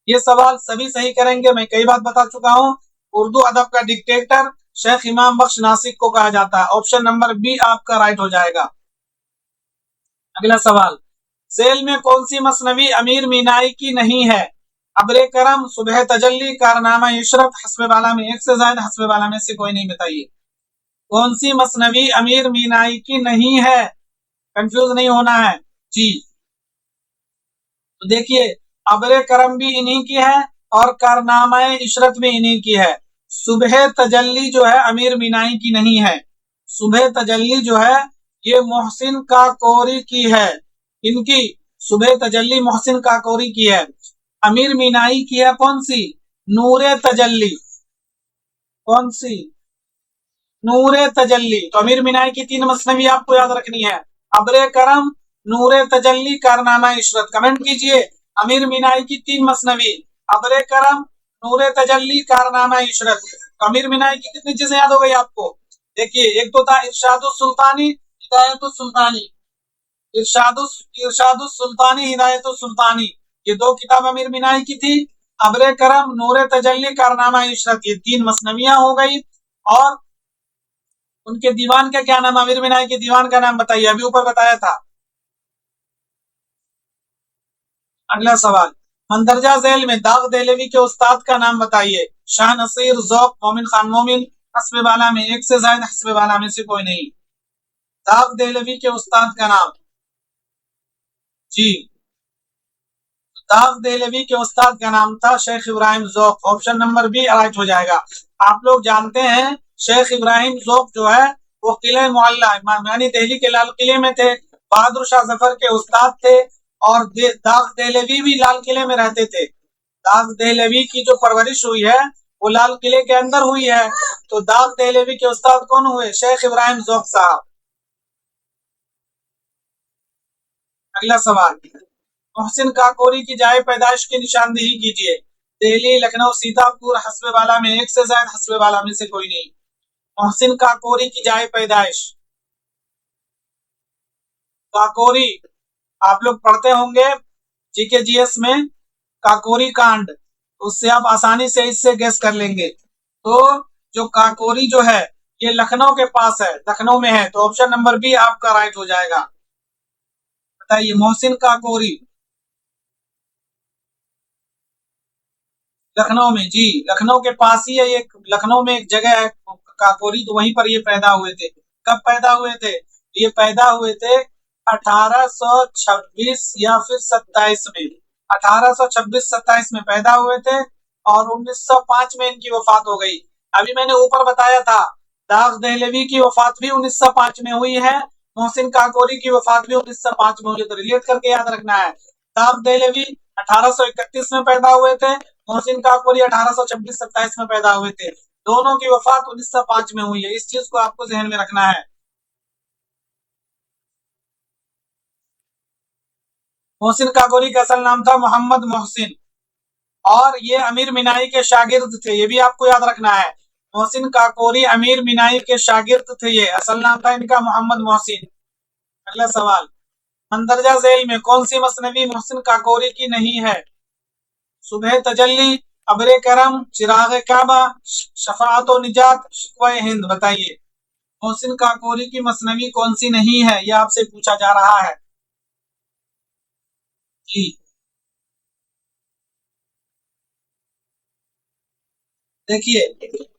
ये सवाल सभी सही करेंगे, मैं कई बार बता चुका हूं। उर्दू अदब का डिक्टेटर शेख इमाम बख्श नासिक को कहा जाता है। ऑप्शन नंबर बी आपका राइट हो जाएगा। अगला सवाल, सेल में कौन सी मसनवी अमीर मीनाई की नहीं है। अब्रे करम, सुबह तजल्ली, कारनामा इशरत, हस्बे वाला में एक से ज्यादा, हस्बे वाला में से कोई नहीं। बताइए कौन सी मसनवी अमीर मीनाई की नहीं है, कंफ्यूज नहीं होना है जी। तो देखिए अब्रे करम भी इन्हीं की है और कारनामा इशरत भी इन्हीं की है। सुबह तजल्ली जो है अमीर मीनाई की नहीं है। सुबह तजल्ली जो है ये मोहसिन काकोरी की है। इनकी सुबह तजल्ली मोहसिन काकोरी की है। अमीर मीनाई की है कौन सी, नूरे तजल्ली। कौन सी, नूरे तजल्ली। तो अमीर मीनाई की तीन मसनवी आपको याद रखनी है, अब्रे करम, नूरे तजल्ली, कारनामा इशरत। कमेंट कीजिए अमीर मीनाई की तीन मसनवी, अब्रे करम, नूरे तजल्ली, कारनामा इशरत। तो अमीर मीनाई की कितनी चीजें याद हो गई आपको। देखिए एक तो था इरशादुस सुल्तानी, हिदायतुस सुल्तानी, इरशादुस सुल्तानी, हिदायतुस सुल्तानी, ये दो किताब अमीर मीनाई की थी। अब्रे करम, नूरे तजल्ली, कारनामा इशरत, ये तीन मसनवियां हो गई। और उनके दीवान का क्या नाम, अमीर मीनाई के दीवान का नाम बताइए, अभी ऊपर बताया था। अगला सवाल, मंदरजा झैल में दाग देहलवी के उस्ताद का नाम बताइए। शाह नसीर, ज़ौक़, मोमिन खान मोमिन, हस्बे वाला में एक से ज्यादा, हस्बे वाला में से कोई नहीं। दाग देहलवी के उस्ताद का नाम जी, दाग देहलवी के उस्ताद का नाम था Sheikh Ibrahim Zauq. Option number B right हो जाएगा। आप लोग जानते हैं शेख इब्राहिम ज़ौक़ जो है वो किले मुअल्ला यानी दिल्ली के लाल किले में थे, बहादुर शाह जफर के उस्ताद थे। और दाग देहलवी भी लाल किले में रहते थे। दाग देहलवी की जो परवरिश हुई है वो लाल किले के अंदर हुई है। तो दाग देहलवी के उस्ताद कौन हुए, शेख इब्राहिम ज़ौक़ साहब। अगला सवाल, मोहसिन काकोरी की जाए पैदाइश की निशानदेही कीजिए। दिल्ली, लखनऊ, सीतापुर, हस्बे वाला में एक से ज्यादा, हस्बे वाला में से कोई नहीं। मोहसिन काकोरी की जाए पैदाइश, काकोरी आप लोग पढ़ते होंगे जीके जीएस में, काकोरी कांड, उससे आप आसानी से इससे गेस कर लेंगे। तो जो काकोरी जो है ये लखनऊ के पास है, लखनऊ में है। तो ऑप्शन नंबर बी आपका राइट हो जाएगा। बताइए मोहसिन काकोरी लखनऊ में जी, लखनऊ के पास ही है, ये लखनऊ में एक जगह है काकोरी, तो वहीं पर ये पैदा हुए थे। कब पैदा हुए थे, ये पैदा हुए थे 1826 या फिर 27 में, 1826-27 में पैदा हुए थे और 1905 में इनकी वफात हो गई। अभी मैंने ऊपर बताया था दाग दहलवी की वफात भी 1905 में हुई है, मोहसिन काकोरी की वफात भी 1905 में हुई है, तो रिलेट करके याद रखना है। दाग दहलवी 1831 में पैदा हुए थे, मोहसिन काकोरी 1826-27 में पैदा हुए थे, दोनों की वफात 1905 में हुई है, इस चीज को आपको ध्यान में रखना है। मोहसिन काकोरी का असल नाम था मोहम्मद मोहसिन, और ये अमीर मीनाई के शागिर्द थे, ये भी आपको याद रखना है। मोहसिन काकोरी अमीर मीनाई के शागिर्द थे, ये असल नाम था इनका मोहम्मद मोहसिन। अगला सवाल, मंदरजा झेल में कौन सी मसनवी मोहसिन काकोरी की नहीं है? सुबह तजल्ली, अबरे करम, चिराग काबा, शफाअत व निजात, शिकवा हिंद, बताइए मोहसिन काकोरी की मसनवी कौन सी नहीं है, यह आपसे पूछा जा रहा है जी। देखिए,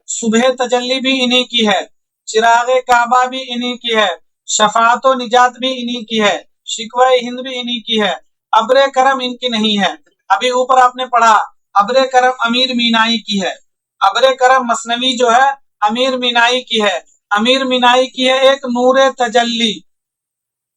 सुबह तजल्ली भी इन्हीं की है, चिराग काबा भी इन्हीं की है, शफाअत व निजात भी इन्हीं की है, शिकवा हिंद भी इन्हीं की है, अबरे करम इनकी नहीं है। अभी ऊपर आपने पढ़ा अबरे करम अमीर मीनाई की है, अबरे करम मसनवी जो है अमीर मीनाई की है, अमीर मीनाई की है एक नूरे तजल्ली,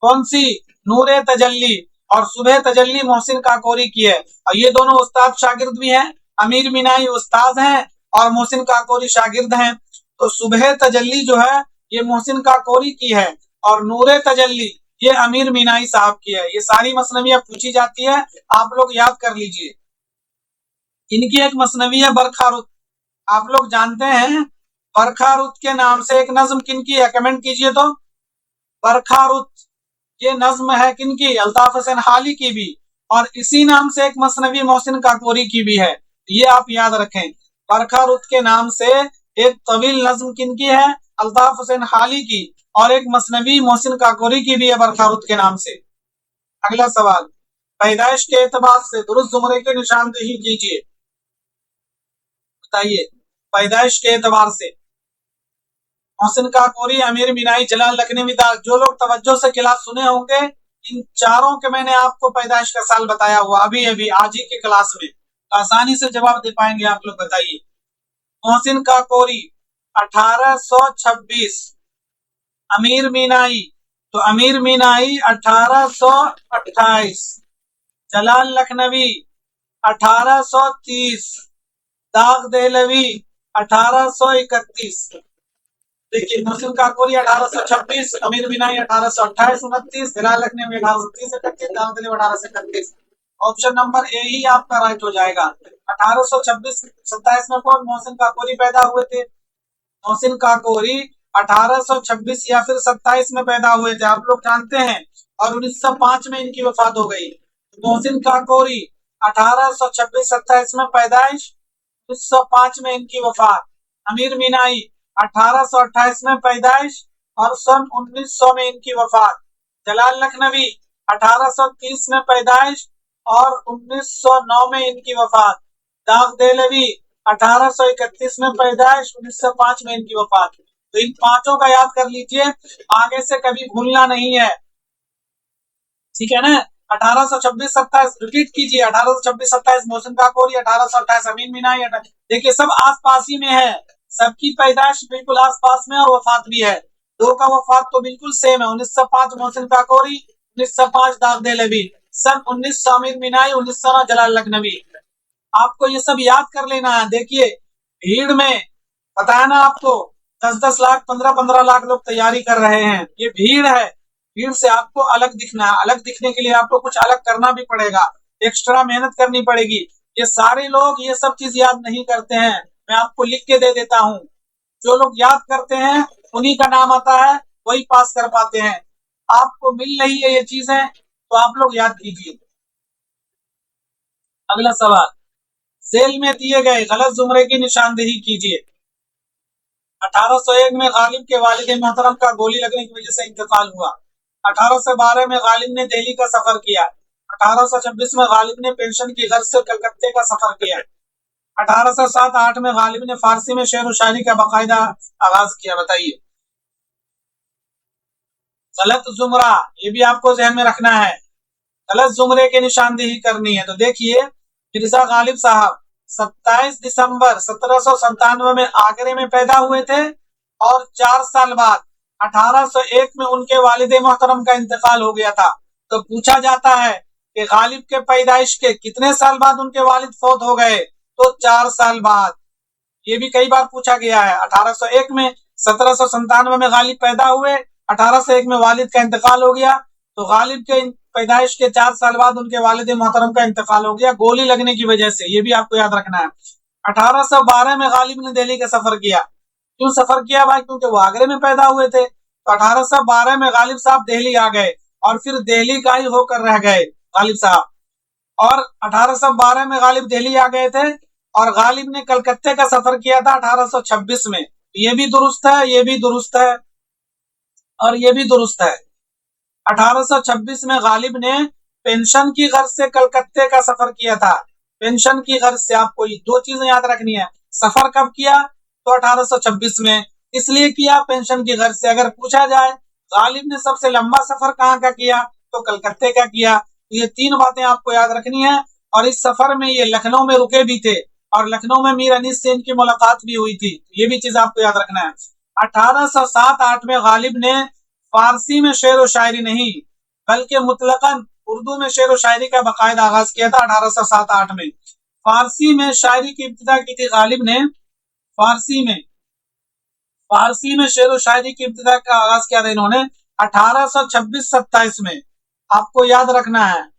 कौन सी? नूरे तजल्ली, और सुबह तजल्ली मोहसिन काकोरी की है, और ये दोनों उस्ताद शागिर्द भी हैं, अमीर मीनाई उस्ताद हैं और मोहसिन काकोरी शागिर्द हैं। तो सुबह तजल्ली जो है ये मोहसिन काकोरी की है, और नूरे तजल्ली ये अमीर मीनाई साहब की है। ये सारी मसनवियां पूछी जाती है, आप लोग याद कर लीजिए। इनकी एक मसनवी है बरखारुत, आप लोग जानते हैं बरखारुत के नाम से एक नज्म किनकी है, कमेंट कीजिए तो। बरखारुत ये नज्म है किनकी? अल्ताफ हुसैन हाली की भी, और इसी नाम से एक मसनवी मोहसिन काकोरी की भी है, ये आप याद रखें। बरखारुत के नाम से एक तवील नज्म किनकी है? अल्ताफ हुसैन हाली की, और एक मसनवी मोहसिन काकोरी की भी है बरखारुत के नाम से। अगला सवाल, पैदाइश के एतबार से दुरुस्त जुमरे की निशानदेही कीजिए, बताइए पैदाइश के एतबार से। मोहसिन काकोरी, अमीर मीनाई, जलाल लखनवी, जो लोग तवज्जो से क्लास सुने होंगे, इन चारों के मैंने आपको पैदाइश का साल बताया हुआ अभी अभी आज ही के क्लास में, आसानी से जवाब दे पाएंगे आप लोग, बताइए। मोहसिन काकोरी 1826, अमीर मीनाई, तो अमीर मीनाई 1828, जलाल लखनवी 1830, दाग दहलवी 1831। देखिए, मोहसिन काकोरी 1826, अमीर मीनाई 1828, 29, जलाल लखनवी 1830, 31, दाग दहलवी 1831। ऑप्शन नंबर ए ही आपका राइट हो जाएगा। 1826-27 में कौन मोहसिन काकोरी पैदा हुए थे? मोहसिन काकोरी 1826 या फिर 27 में पैदा हुए थे, आप लोग जानते हैं, और 1905 में इनकी वफात हो गई। मोहसिन काकोरी 1826-27 में पैदाइश, 1905 में इनकी वफात। अमीर मीनाई 1828 में पैदाइश और सन 1900 में इनकी वफात। जलाल लखनवी 1830 में पैदाइश और 1909 में इनकी वफात। दाग दहलवी 1831 में पैदाइश, 1905 में इनकी वफात। तो इन पांचों का याद कर लीजिए, आगे से कभी भूलना नहीं है, ठीक है ना। 1826-27 रिपीट कीजिए, 1826-27 मोहसिन काकोरी, 1828 अमीन मीनाई। देखिए सब आसपास ही में है, सबकी पैदाइश बिल्कुल आसपास में और वफात भी है, दो का वफात तो बिल्कुल सेम है। 1905 मोहसिन काकोरी, 1905 दाग दहलवी, सन 1900 अमीन मीनाई, 1900 जलाल लखनवी। आपको ये सब याद कर लेना है। देखिए भीड़ में बताया ना आपको, 10-10 लाख 15-15 लाख लोग तैयारी कर रहे हैं, ये भीड़ है, भीड़ से आपको अलग दिखना है। अलग दिखने के लिए आपको कुछ अलग करना भी पड़ेगा, एक्स्ट्रा मेहनत करनी पड़ेगी। ये सारे लोग ये सब चीज याद नहीं करते हैं, मैं आपको लिख के दे देता हूँ, जो लोग याद करते हैं उन्हीं का नाम आता है, वही पास कर पाते हैं। आपको मिल रही है ये चीजें तो आप लोग याद कीजिए। अगला सवाल, सेल में दिए गए गलत जुमरे की निशानदेही कीजिए। 1801 में गालिब के वालिद मोहतरम का गोली लगने की वजह से इंतकाल हुआ। 1812 में गालिब ने दिल्ली का सफर किया। 1826 में गालिब ने पेंशन की गर्ज से कलकत्ते का सफर किया। 1807-8 में गालिब ने फारसी में शेर व शायरी का बाकायदा आगाज किया, बताइए। गलत जुमरा, ये भी आपको ध्यान में रखना है, गलत जुमरे की निशानदेही करनी है। तो देखिए, मिर्जा गालिब साहब 27 दिसंबर 1797 में आगरे में पैदा हुए थे और 4 साल बाद 1801 में उनके वालिद मोहतरम का इंतकाल हो गया था। तो पूछा जाता है कि गालिब के पैदाइश के कितने साल बाद उनके वालिद फौत हो गए? तो 4 साल बाद। ये भी कई बार पूछा गया है। 1801 में 1797 में गालिब पैदा हुए, 1801 में वालिद का इंतकाल हो गया। तो गालिब के पैदाइश के 4 साल बाद उनके वालिद मोहतरम का इंतकाल हो गया गोली लगने की वजह से। ये भी आपको याद रखना है। 1812 में गालिब ने दिल्ली का सफर किया। क्यों सफर किया भाई? क्योंकि वो आगरे में पैदा हुए थे। तो 1812 में गालिब साहब दिल्ली आ गए और फिर दिल्ली का ही होकर रह गए गालिब साहब। और 1812 में गालिब दिल्ली आ गए थे और गालिब ने कलकत्ते का सफर किया था 1826 में। ये भी दुरुस्त है, ये भी दुरुस्त है और ये भी दुरुस्त है। 1826 में गालिब ने पेंशन की गर्ज से कलकत्ते का सफर किया था। पेंशन की गर्ज से। आपको ये 2 चीजें याद रखनी है। सफर कब किया? तो 1826 में। इसलिए किया पेंशन की गर्ज से। अगर पूछा जाए गालिब ने सबसे लंबा सफर कहाँ का किया? तो कलकत्ते का किया। तो ये 3 बातें आपको याद रखनी है। और इस सफर में ये लखनऊ में रुके भी थे और लखनऊ में मीर अनीस से इनकी मुलाकात भी हुई थी। ये भी चीज आपको याद रखना है। 1807-8 में गालिब ने फारसी में शेर व शायरी नहीं बल्कि मुतलकन उर्दू में शेर व शायरी का बाकायदा आगाज किया था 1807-8 में। फारसी में शायरी की इब्तिदा की थी गालिब ने। फारसी में शेर व शायरी की इब्तिदा का आगाज किया था इन्होंने 1826-27 में। आपको याद रखना है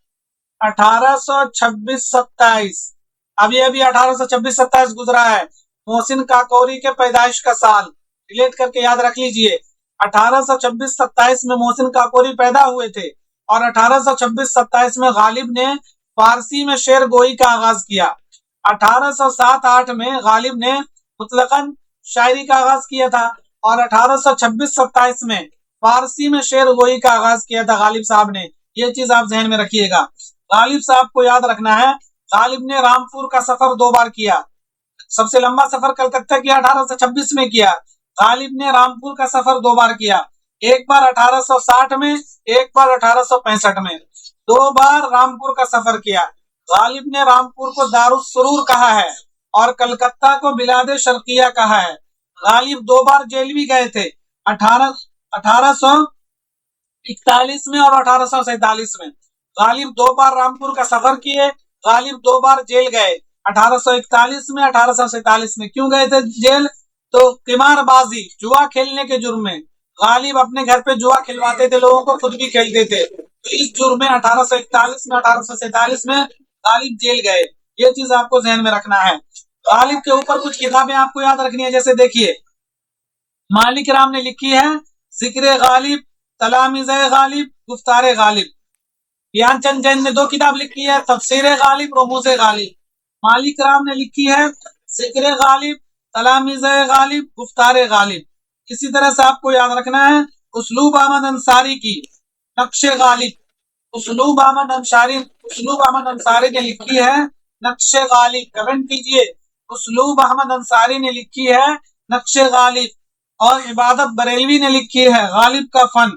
1826-27। अभी 1826-27 गुजरा है। मोहसिन काकोरी के पैदाइश का साल रिलेट करके याद रख लीजिए। 1826-27 में मोहसिन काकोरी पैदा हुए थे और 1826-27 में गालिब ने फारसी में शेर गोई का आगाज किया। 1807-8 में गालिब ने मुतलकन शायरी का आगाज किया था और 1826-27 में फारसी में शेर गोई का आगाज किया था गालिब साहब ने। ये चीज आप जहन में रखिएगा। गालिब साहब को याद रखना है गालिब ने रामपुर का सफर 2 बार किया। सबसे लंबा सफर कलकत्ता किया 1826 में किया। गालिब ने रामपुर का सफर 2 बार किया। एक बार 1860 में, एक बार 1865 में। 2 बार रामपुर का सफर किया। गालिब ने रामपुर को दारुस सुरूर कहा है और कलकत्ता को बिलादे शर्किया कहा है। गालिब 2 बार जेल भी गए थे 1841 में और 1847 में। गालिब 2 बार रामपुर का सफर किए। गालिब 2 बार जेल गए 1841 में, 1847 में। क्यों गए थे जेल? तो किमारबाजी जुआ खेलने के जुर्म में। गालिब अपने घर पे जुआ खिलवाते थे लोगों को, खुद भी खेलते थे। तो इस जुर्म में 1841 में, 1847 में गालिब जेल गए। ये चीज आपको जहन में रखना है। गालिब के ऊपर कुछ किताबें आपको याद रखनी है। जैसे देखिए मालिक राम ने लिखी है जिक्र गालिब, तलामीज़े गालिब, गुफ्तारे गालिब। ज्ञानचंद जैन ने 2 किताब लिखी है, तफसीर गालिब, रमूज़े गालिब। मालिक राम ने लिखी है जिक्र गालिब, तलामीज़े गालिब, गुफ्तारे गालिब। इसी तरह से आपको याद रखना है उसलूब अहमद अंसारी की नक्शे गालिब। उसलूब अहमद अंसारी ने लिखी है नक्शे गालिब। कमेंट कीजिए। उसलूब अहमद अंसारी ने लिखी है नक्शे गालिब। और इबादत बरेलवी ने लिखी है गालिब का फन।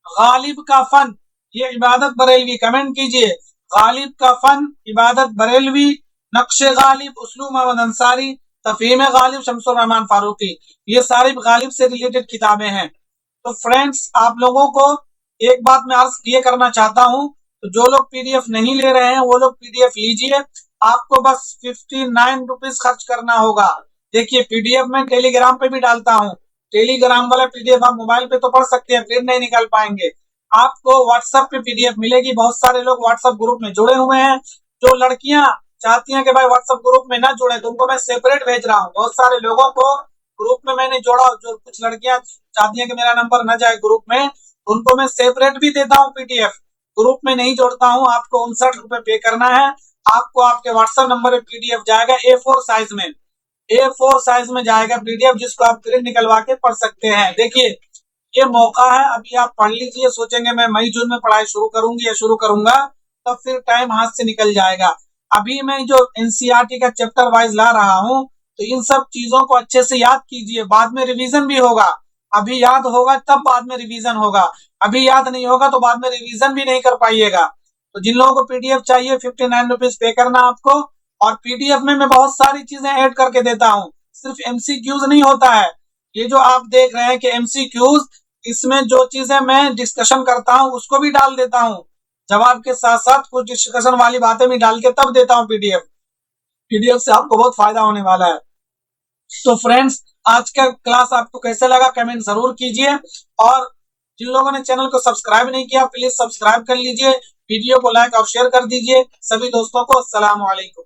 गालिब का फन, ये इबादत बरेलवी। कमेंट कीजिए। गालिब का फन, इबादत बरेलवी, नक्शे गालिब, उसलूब अहमद अंसारी, तफहीम गालिब, शमसुर रहमान फारूकी। ये सारी गालिब से रिलेटेड किताबें हैं। तो फ्रेंड्स, आप लोगों को एक बात मैं अर्ज ये करना चाहता हूं, तो जो लोग पीडीएफ नहीं ले रहे हैं वो लोग पीडीएफ लीजिए। आपको बस 59 रुपीज खर्च करना होगा। देखिए पीडीएफ मैं टेलीग्राम पे भी डालता हूँ। टेलीग्राम वाला पीडीएफ आप मोबाइल पे तो पढ़ सकते हैं, प्रिंट नहीं निकाल पाएंगे। आपको व्हाट्सएप पे पीडीएफ मिलेगी। बहुत सारे लोग व्हाट्सएप ग्रुप में जुड़े हुए हैं। जो लड़कियां चाहती हैं कि भाई व्हाट्सएप ग्रुप में ना जुड़े, तो उनको मैं सेपरेट भेज रहा हूँ। बहुत सारे लोगों को ग्रुप में मैंने जोड़ा। जो कुछ लड़कियां चाहती हैं कि मेरा नंबर न जाए ग्रुप में, उनको मैं सेपरेट भी देता हूँ पीडीएफ। ग्रुप में नहीं जोड़ता हूँ। आपको 59 रुपए पे करना है। आपको आपके व्हाट्सएप नंबर पे पीडीएफ जाएगा A4 साइज में। A4 साइज में जाएगा पीडीएफ, जिसको आप प्रिंट निकलवा के पढ़ सकते हैं। देखिए ये मौका है, अभी आप पढ़ लीजिए। सोचेंगे मैं मई जून में पढ़ाई शुरू करूंगी या शुरू करूंगा, तब फिर टाइम हाथ से निकल जाएगा। अभी मैं जो एनसीईआरटी का चैप्टर वाइज ला रहा हूँ, तो इन सब चीजों को अच्छे से याद कीजिए। बाद में रिवीजन भी होगा। अभी याद होगा तब बाद में रिवीजन होगा। अभी याद नहीं होगा तो बाद में रिवीजन भी नहीं कर पाइएगा। तो जिन लोगों को पीडीएफ चाहिए 59 रुपीज पे करना आपको। और पीडीएफ में मैं बहुत सारी चीजें ऐड करके देता हूँ। सिर्फ एमसीक्यूज नहीं होता है, ये जो आप देख रहे हैं कि एमसीक्यूज, इसमें जो चीजें मैं डिस्कशन करता हूँ उसको भी डाल देता हूँ, जवाब के साथ साथ कुछ डिस्कशन वाली बातें भी डाल के तब देता हूँ पीडीएफ। पीडीएफ से आपको बहुत फायदा होने वाला है। तो फ्रेंड्स, आज का क्लास आपको कैसे लगा कमेंट जरूर कीजिए, और जिन लोगों ने चैनल को सब्सक्राइब नहीं किया प्लीज सब्सक्राइब कर लीजिए, वीडियो को लाइक और शेयर कर दीजिए। सभी दोस्तों को अस्सलाम वालेकुम।